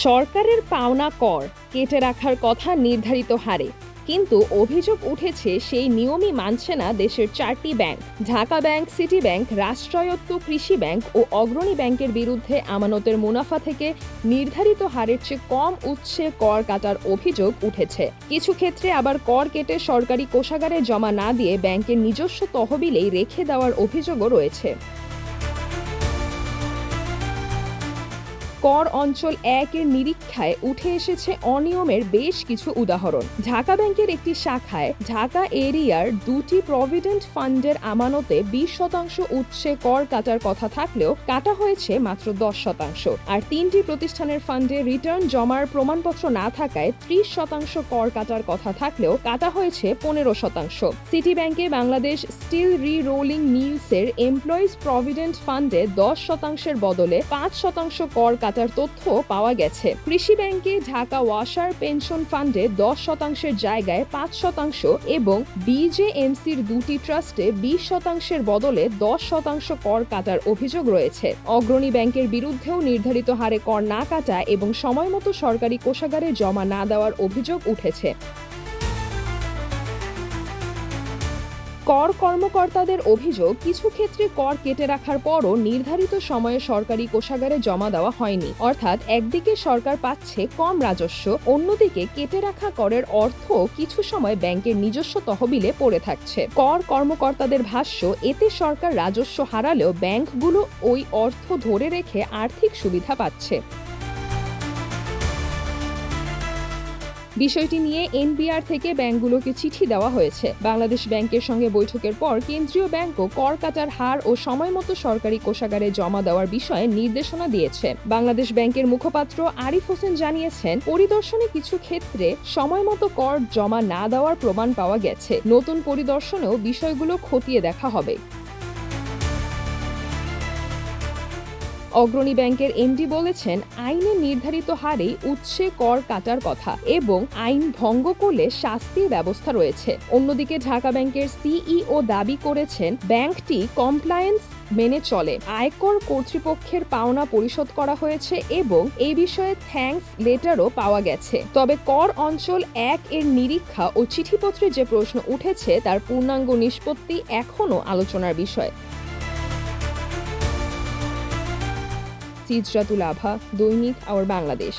সরকারের পাওনা কর কেটে রাখার কথা নির্ধারিত হারে, কিন্তু অভিযোগ উঠেছে সেই নিয়মই মানছে না দেশের 4টি bank. Dhaka bank, city bank, রাষ্ট্রায়ত্ত কৃষি ব্যাংক ও অগ্রণী ব্যাংকের বিরুদ্ধে আমানতের মুনাফা থেকে নির্ধারিত হারের চেয়ে কম উৎসে কর কাটার অভিযোগ উঠেছে। কিছু ক্ষেত্রে আবার কর কেটে সরকারি কোষাগারে জমা না দিয়ে ব্যাংকের নিজস্ব তহবিলেই রেখে দেওয়ার অভিযোগও রয়েছে। কর অঞ্চল 1-এর নিরীক্ষায় উঠে এসেছে অনিয়মের বেশ কিছু উদাহরণ। ঢাকা ব্যাংকের একটি শাখায় ঢাকা এরিয়ার 2টি প্রভিডেন্ট ফান্ডের আমানতে 20% উৎসে কর কাটার কথা থাকলেও কাটা হয়েছে মাত্র 10%। আর 3টি প্রতিষ্ঠানের ফান্ডে রিটার্ন জমার প্রমাণপত্র না থাকায় 30% কর কাটার কথা থাকলেও কাটা হয়েছে 15%। সিটি ব্যাংকে বাংলাদেশ স্টিল রি-রোলিং মিলসের এমপ্লয়িজ প্রভিডেন্ট ফান্ডে 10%-এর বদলে 5% কর কাটার তথ্য পাওয়া গেছে। কৃষি ব্যাংকে ঢাকা ওয়াসার পেনশন ফান্ডে 10%-এর জায়গায় 5% এবং বিজেএমসির 2টি ট্রাস্টে 20%-এর বদলে 10% কর কাটার অভিযোগ রয়েছে। অগ্রণী ব্যাংকের বিরুদ্ধেও নির্ধারিত হারে কর না কাটা এবং সময়মতো সরকারি কোষাগারে জমা না দেওয়ার অভিযোগ উঠেছে। কর কর্মকর্তাদের অভিযোগ, কিছু ক্ষেত্রে কর কেটে রাখার পরও নির্ধারিত সময়ে সরকারি কোষাগারে জমা দেওয়া হয়নি। অর্থাৎ একদিকে সরকার পাচ্ছে কম রাজস্ব, অন্যদিকে কেটে রাখা করের অর্থ কিছু সময় ব্যাংকের নিজস্ব তহবিলে পড়ে থাকছে। কর কর্মকর্তাদের ভাষ্য, এতে সরকার রাজস্ব হারালেও ব্যাংকগুলো ওই অর্থ ধরে রেখে আর্থিক সুবিধা পাচ্ছে। বিষয়টি নিয়ে এনবিআর থেকে ব্যাংকগুলোকে চিঠি দেওয়া হয়েছে। বাংলাদেশ ব্যাংকের সঙ্গে বৈঠকের পর কেন্দ্রীয় ব্যাংকও কর কাটার হার ও সময়মতো সরকারি কোষাগারে জমা দেওয়ার বিষয়ে নির্দেশনা দিয়েছে। বাংলাদেশ ব্যাংকের মুখপাত্র আরিফ হোসেন জানিয়েছেন, পরিদর্শনে কিছু ক্ষেত্রে সময়মতো কর জমা না দেওয়ার প্রমাণ পাওয়া গেছে। নতুন পরিদর্শনেও বিষয়গুলো খতিয়ে দেখা হবে। অগ্রণী ব্যাংকের এমডি বলেছেন, আইনে নির্ধারিত হারেই উৎসে কর কাটার কথা এবং আইন ভঙ্গ করলে শাস্তির ব্যবস্থা রয়েছে। অন্যদিকে ঢাকা ব্যাংকের সিইও দাবি করেছেন, ব্যাংকটি কমপ্লায়েন্স মেনে চলে। আয়কর কর্তৃপক্ষের পাওনা পরিশোধ করা হয়েছে এবং এই বিষয়ে থ্যাঙ্কস লেটারও পাওয়া গেছে। তবে কর অঞ্চল 1-এর নিরীক্ষা ও চিঠিপত্রে যে প্রশ্ন উঠেছে তার পূর্ণাঙ্গ নিষ্পত্তি এখনও আলোচনার বিষয়। সিজরাতুল আভা, দৈনিক আওয়ার বাংলাদেশ।